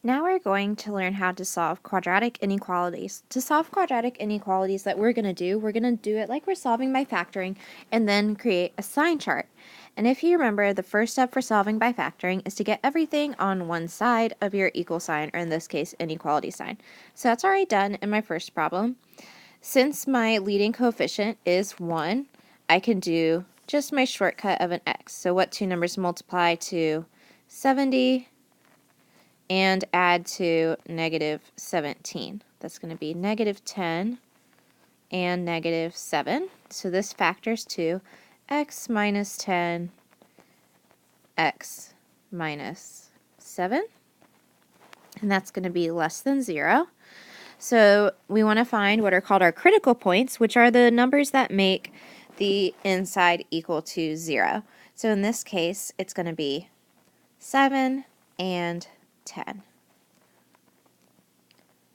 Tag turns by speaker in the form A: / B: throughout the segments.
A: Now we're going to learn how to solve quadratic inequalities. To solve quadratic inequalities that we're going to do it like we're solving by factoring and then create a sign chart. And if you remember, the first step for solving by factoring is to get everything on one side of your equal sign, or in this case, inequality sign. So that's already done in my first problem. Since my leading coefficient is 1, I can do just my shortcut of an x. So what two numbers multiply to 70 and add to negative 17. That's going to be negative 10 and negative 7. So this factors to x minus 10, x minus 7. And that's going to be less than 0. So we want to find what are called our critical points, which are the numbers that make the inside equal to 0. So in this case, it's going to be 7 and 10.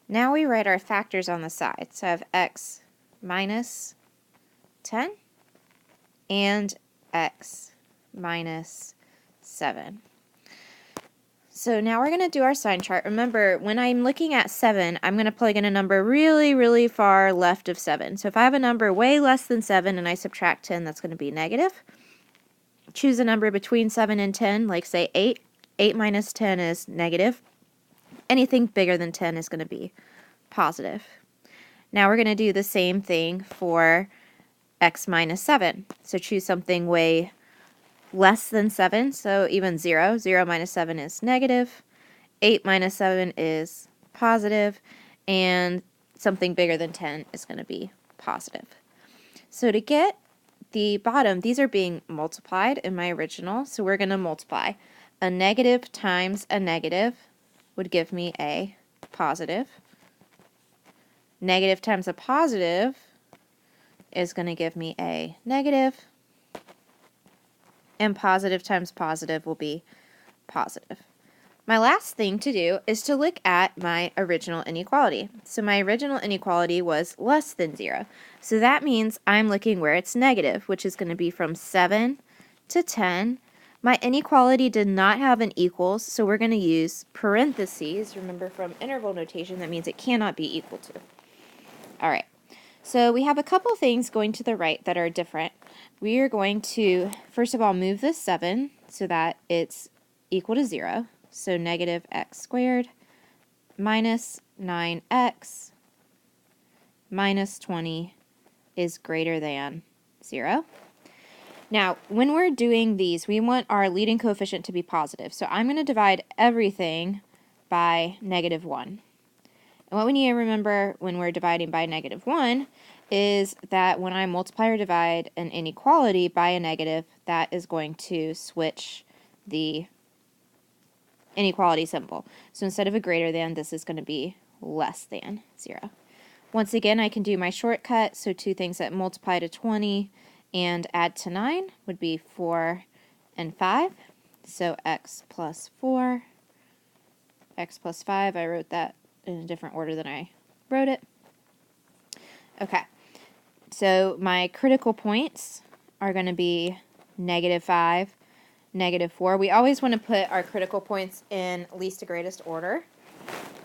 A: Now we write our factors on the side. So I have x minus 10 and x minus 7. So now we're going to do our sign chart. Remember, when I'm looking at 7, I'm going to plug in a number really, really far left of 7. So if I have a number way less than 7 and I subtract 10, that's going to be negative. Choose a number between 7 and 10, like say 8. 8 minus 10 is negative. Anything bigger than 10 is going to be positive. Now we're going to do the same thing for x minus 7. So choose something way less than 7, so even 0. 0 minus 7 is negative. 8 minus 7 is positive. And something bigger than 10 is going to be positive. So to get the bottom, these are being multiplied in my original, so we're going to multiply. A negative times a negative would give me a positive. Negative times a positive is going to give me a negative. And positive times positive will be positive. My last thing to do is to look at my original inequality. So my original inequality was less than 0. So that means I'm looking where it's negative, which is going to be from 7 to 10. My inequality did not have an equals, so we're going to use parentheses. Remember, from interval notation, that means it cannot be equal to. All right, so we have a couple things going to the right that are different. We are going to, first of all, move this 7 so that it's equal to 0. So negative x squared minus 9x minus 20 is greater than 0. Now, when we're doing these, we want our leading coefficient to be positive. So I'm going to divide everything by negative 1. And what we need to remember when we're dividing by negative 1 is that when I multiply or divide an inequality by a negative, that is going to switch the inequality symbol. So instead of a greater than, this is going to be less than 0. Once again, I can do my shortcut. So two things that multiply to 20 and add to 9 would be 4 and 5. So x plus 4, x plus 5. I wrote that in a different order than I wrote it. Okay, so my critical points are going to be negative 5, negative 4. We always want to put our critical points in least to greatest order.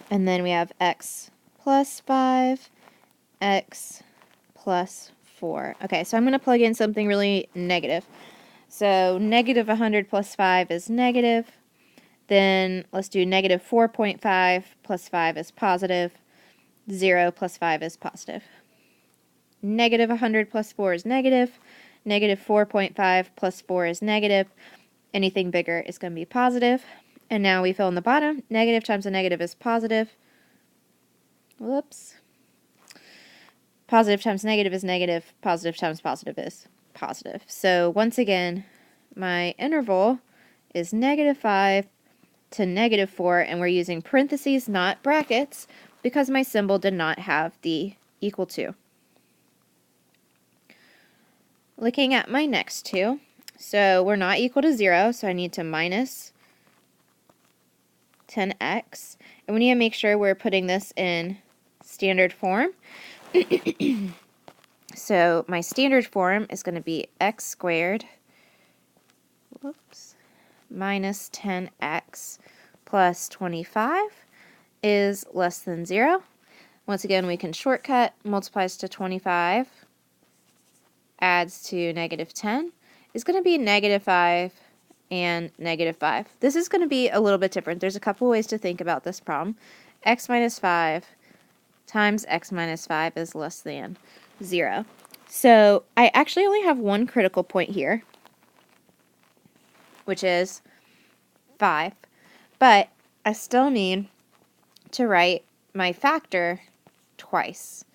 A: And then we have x plus 5, x plus 4. Okay, so I'm going to plug in something really negative. So negative 100 plus 5 is negative. Then let's do negative 4.5 plus 5 is positive. 0 plus 5 is positive. Negative 100 plus 4 is negative. Negative 4.5 plus 4 is negative. Anything bigger is going to be positive. And now we fill in the bottom. Negative times a negative is positive. Whoops. Positive times negative is negative. Positive times positive is positive. So once again, my interval is negative 5 to negative 4, and we're using parentheses, not brackets, because my symbol did not have the equal to. Looking at my next two, so we're not equal to 0, so I need to minus 10x. And we need to make sure we're putting this in standard form. So my standard form is going to be x squared minus 10x plus 25. is less than 0. Once again, we can shortcut. Multiplies to 25, adds to negative 10, is going to be negative 5 and negative 5. This is going to be a little bit different. There's a couple ways to think about this problem. X minus 5 times x minus 5 is less than 0. So I actually only have one critical point here, which is 5. But I still need to write my factor twice.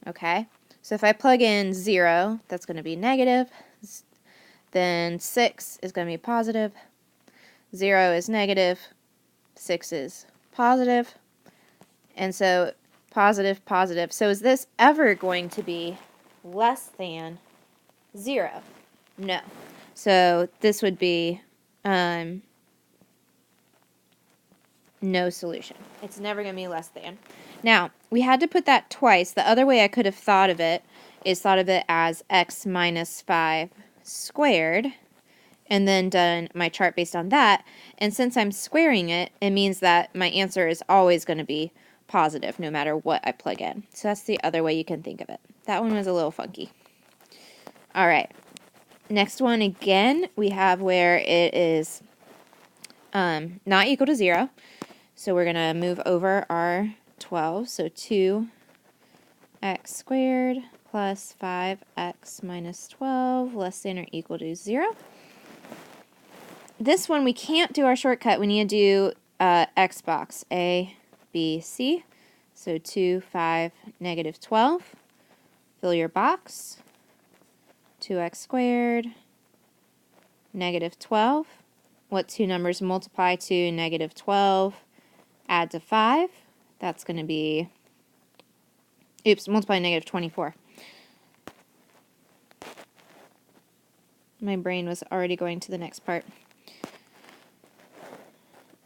A: Okay? So if I plug in 0, that's going to be negative. Then 6 is going to be positive. 0 is negative. 6 is positive. And so positive, positive. So is this ever going to be less than 0? No. So this would be no solution. It's never going to be less than. Now, we had to put that twice. The other way I could have thought of it is thought of it as x minus 5 squared, and then done my chart based on that. And since I'm squaring it, it means that my answer is always going to be positive no matter what I plug in. So that's the other way you can think of it. That one was a little funky. All right. Next one, again, we have where it is not equal to 0. So we're going to move over our 12. So 2x squared plus 5x minus 12 less than or equal to 0. This one we can't do our shortcut. We need to do x box, A, B, C. So 2, 5, negative 12. Fill your box. 2x squared, negative 12. What two numbers multiply to negative 12? Add to 5. That's going to be, multiply negative 24. My brain was already going to the next part.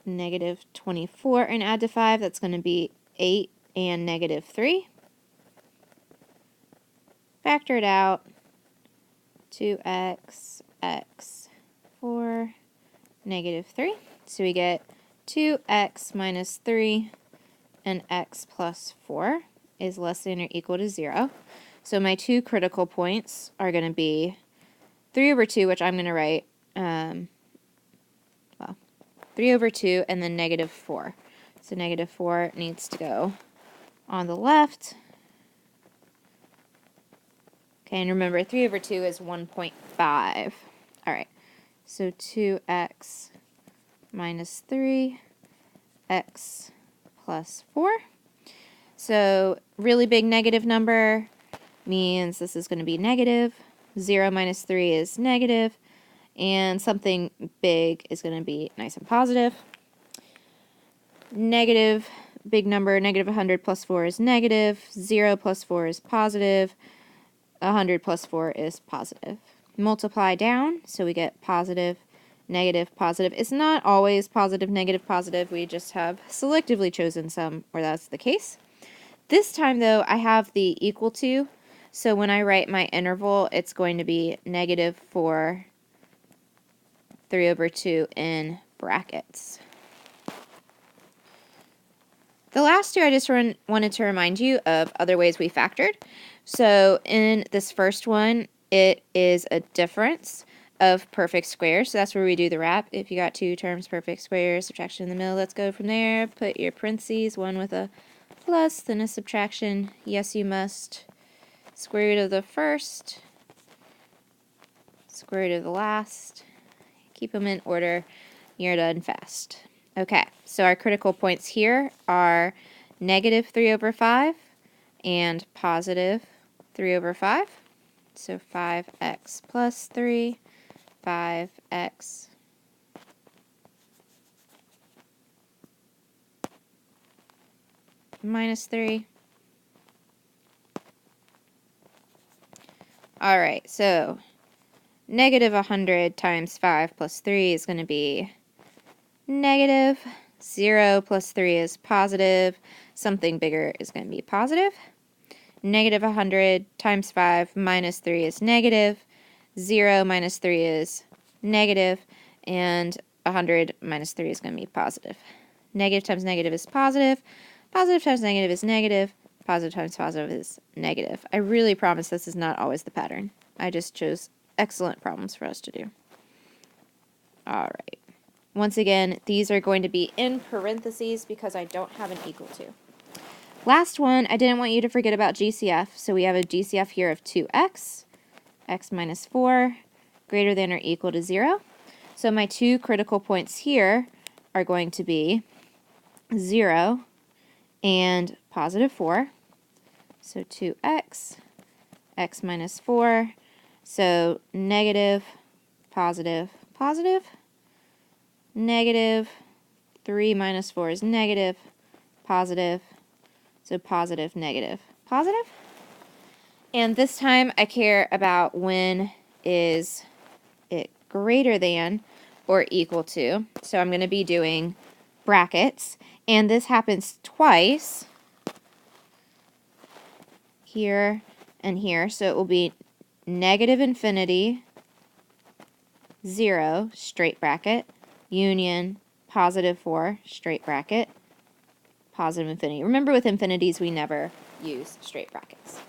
A: Negative 24 and add to 5. That's going to be 8 and negative 3. Factor it out. 2x, x, 4, negative 3. So we get 2x minus 3 and x plus 4 is less than or equal to 0. So my two critical points are going to be 3 over 2, which I'm going to write, 3 over 2 and then negative 4. So negative 4 needs to go on the left. Okay, and remember 3 over 2 is 1.5. All right, so 2x minus 3, x plus 4. So really big negative number means this is going to be negative. 0 minus 3 is negative. And something big is going to be nice and positive. Negative, big number, negative 100 plus 4 is negative. 0 plus 4 is positive. 100 plus 4 is positive. Multiply down, so we get positive, negative, positive. It's not always positive, negative, positive. We just have selectively chosen some where that's the case. This time, though, I have the equal to, so when I write my interval, it's going to be negative 4, 3 over 2 in brackets. The last two, I just wanted to remind you of other ways we factored. So in this first one, it is a difference of perfect squares. So that's where we do the wrap. If you got two terms, perfect squares, subtraction in the middle, let's go from there. Put your parentheses, one with a plus, then a subtraction. Yes, you must. Square root of the first, square root of the last. Keep them in order. You're done fast. Okay, so our critical points here are negative 3 over 5 and positive 3 over 5. So 5x plus 3, 5x minus 3. All right, so negative 100 times 5 plus 3 is going to be negative. 0 plus 3 is positive. Something bigger is going to be positive. Negative 100 times 5 minus 3 is negative. 0 minus 3 is negative. And 100 minus 3 is going to be positive. Negative times negative is positive. Positive times negative is negative. Positive times positive is negative. I really promise this is not always the pattern. I just chose excellent problems for us to do. All right. Once again, these are going to be in parentheses because I don't have an equal to. Last one, I didn't want you to forget about GCF, so we have a GCF here of 2x, x minus 4, greater than or equal to 0. So my two critical points here are going to be 0 and positive 4. So 2x, x minus 4. So negative, positive, positive. Negative, 3 minus 4 is negative, positive. So positive, negative, positive. And this time I care about when is it greater than or equal to. So I'm going to be doing brackets. And this happens twice, here and here. So it will be negative infinity, 0, straight bracket, union, positive 4, straight bracket, positive infinity. Remember with infinities, we never use straight brackets.